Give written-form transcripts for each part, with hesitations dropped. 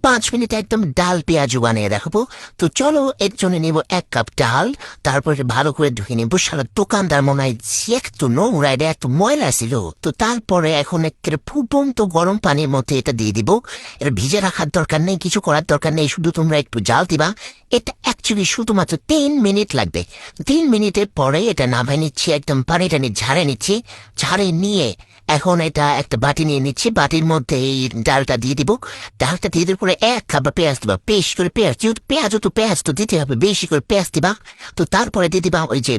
5 minute একদম ডাল পেঁয়াজু বানিয়ে দেখাবো। তো চলো, এর জন্য নেবো 1 কাপ ডাল। তারপরে ভালো করে ধুয়ে নেবো। সারা দোকানদার মনে হয় যে একটু নোংরা, এটা একটু ময়লা ছিল। তো তারপরে এখন একেবারে ফুটন্ত গরম পানির মধ্যে এটা দিয়ে দিব। এটা ভিজে রাখার দরকার নেই, কিছু করার দরকার নেই, শুধু তোমরা একটু জাল দিবা। এটা অ্যাকচুয়ালি শুধুমাত্র 3 মিনিট লাগবে। 3 মিনিটের পরে এটা নামাই নিচ্ছি, একদম পানিটা নিয়ে ঝাড়ে নিচ্ছি। ঝাড়ে নিয়ে এখন এটা একটা বাটি নিয়ে নিচ্ছি, বাটির মধ্যে এই ডালটা দিয়ে দিব। ডালটা দিয়ে দেওয়ার পরে 1 কাপ পেঁয়াজ দিবা, বেশি করে পেঁয়াজ, যেহেতু পেঁয়াজ তো দিতে হবে, বেশি করে পেঁয়াজ দিবা। তো তারপরে দিয়ে দিবা ওই যে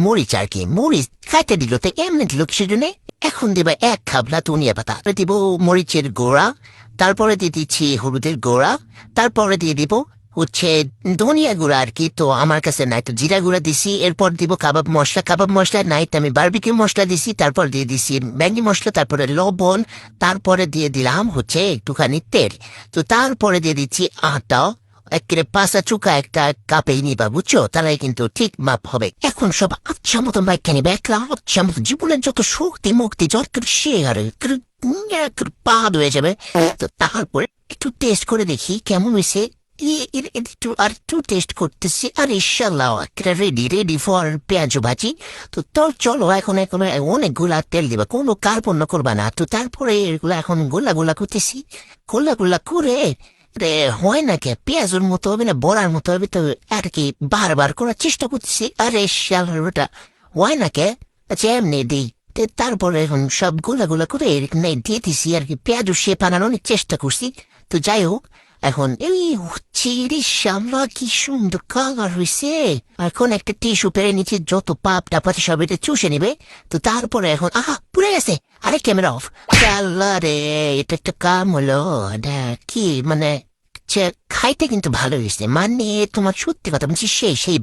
মরিচ আর কি, মরিচ খাইতে দিল তো এমনি দিল কিসের জন্য। এখন দিবা 1 কাপ ধনিয়া পাতা, দিব মরিচের গুঁড়া, তারপরে দিয়ে দিচ্ছি হলুদের গুঁড়া, তারপরে দিয়ে দিব হচ্ছে ধনিয়া গুঁড়া আর কি। তো আমার কাছে নাই, তো জিরা গুঁড়া দিছি। এরপর দিব কাবাব মশলা নাই, তো আমি বারবিকিউ মশলা দিছি। তারপর দিয়ে দিছি ম্যাগি মশলা, তারপরে লবণ, তারপরে দিয়ে দিলাম হচ্ছে একটুখানি তেল। তো তারপরে দিয়ে দিচ্ছি আটা। একেবারে পাঁচা চুকা একটা কাপেই নিবা, বুঝছো? তারাই কিন্তু ঠিক মাপ হবে। এখন সব আচ্ছা মতো মাইকে নিবে, একলা আচ্ছা মতো জীবনের যত শক্তি মুক্তি যত সে আর পাহাড় হয়ে যাবে। তো তারপরে একটু টেস্ট করে দেখি কেমন হয়েছে। একটু টেস্ট করতেছি। আর ইনশাল্লাহ রেডি ফর পেঁয়াজ ভাজি। তো চলো, এখন অনেকগুলা তেল দিবা, কোনো কার্পণ্য করবা না। তো তারপরে এগুলো এখন গোলা করতেছি। গোলা করে হয় না কে পেঁয়াজের মতো হবে না, বড়ার মতো হবে, তো আর কি বারবার করার চেষ্টা করতেছি। আরে শালার ওটা হয় না কে, আচ্ছা এমনি দিই। তারপরে এখন সব গোলা করে এরকম দিয়ে দিছি আর কি, পেঁয়াজও সে বানানোর অনেক চেষ্টা করছি। তো যাই হোক, এখন এই হচ্ছে রে শালা, কি সুন্দর কালার হয়েছে। এখন একটা টিস্যু পেরে নিচে যত পাপ টাপাতে সব এটা চুষে নিবে। তো তারপরে এখন পুড়ে গেছে। আরে ক্যামেরা অফ। শালা রে, এটা একটা কাম হলো। এটা কি মানে খাইতে কিন্তু ভালো হয়েছে, মানে তোমার সত্যি কথা বলছি, সেই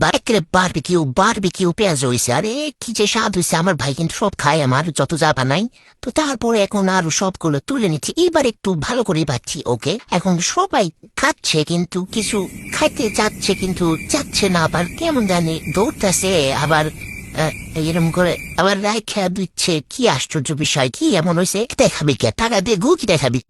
বারবিকিউ পেঁয়াজ হয়েছে। আরে কি যে স্বাদ হয়েছে, আমার ভাই কিন্তু সব খায়, আমার যত যা বানাই। তো তারপরে এখন আরো সবগুলো তুলে নিচ্ছি, এবার একটু ভালো করে পাচ্ছি। ওকে, এখন সবাই খাচ্ছে কিন্তু কিছু খাইতে চাচ্ছে কিন্তু চাচ্ছে না, আবার কেমন জানি দৌড়তেছে, আবার এরকম করে আবার রায় খেয়া দিচ্ছে। কি আশ্চর্য বিষয়, কি এমন হয়েছে? দেখাবি কে টাকা দিয়ে গু, কি দেখাবি?